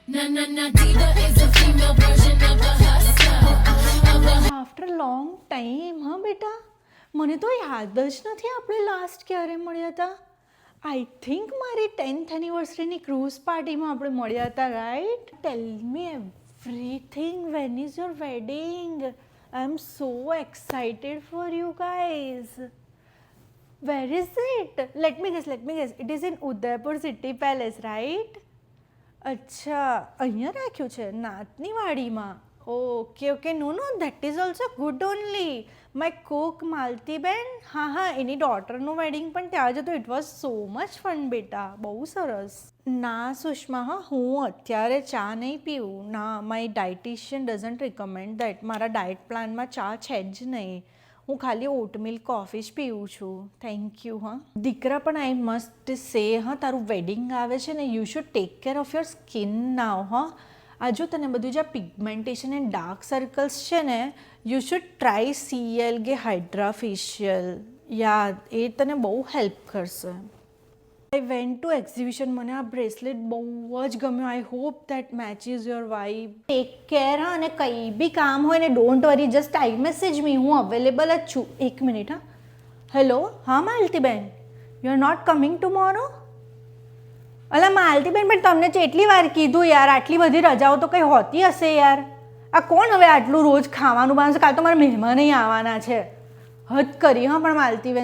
Diva is a female version of a hustler. After long time હા બેટા, મને તો યાદ જ નથી આપણે લાસ્ટ ક્યારે મળ્યા હતા. આઈ થિંક મારી 10th એનિવર્સરીની ક્રૂઝ પાર્ટીમાં આપણે મળ્યા હતા, right? Tell me everything. When is your wedding? I am so excited for you guys. Where is it? Let me guess. It is in Udaipur city palace, right? અચ્છા, અહીંયા રાખ્યું છે નાતની વાડીમાં. Okay, no, that is also good only. My cook માલતીબેન, હા, એની ડોટરનું વેડિંગ પણ ત્યાં જ હતું. It was so much fun બેટા, બહુ સરસ. ના સુષ્મા, હા, હું અત્યારે ચા નહીં પીવું. ના, my dietitian doesn't recommend that. મારા ડાયટ પ્લાનમાં ચા છે જ નહીં. હું ખાલી ઓટ મિલ્ક કોફી જ પીવું છું. Thank you. હા દીકરા, પણ આઈ મસ્ટ સે, હા, તારું વેડિંગ આવે છે ને, you should take care of your skin now. હા, આ જો તને બધું જે પિગમેન્ટેશન એન્ડ ડાર્ક સર્કલ્સ છે ને, you should try CLG hydra facial. યાદ, એ તને બહુ હેલ્પ કરશે. I went to exhibition. મને આ બ્રેસલેટ બહુ જ ગમ્યો. I hope that matches your vibe. Take care. હા, અને કંઈ બી કામ હોય ને, don't worry, just I message me. હું અવેલેબલ જ છું. એક મિનિટ. હા, હેલો. હા માલતીબેન, you are not coming tomorrow? અલા માલતીબેન, પણ તમને કેટલી વાર કીધું યાર, આટલી બધી રજાઓ તો કંઈ હોતી હશે યાર. આ કોણ હવે આટલું રોજ ખાવાનું બનાવશે? કાલ તો મારા મહેમાન આવવાના છે. હદ કરી. હા પણ માલતીબેન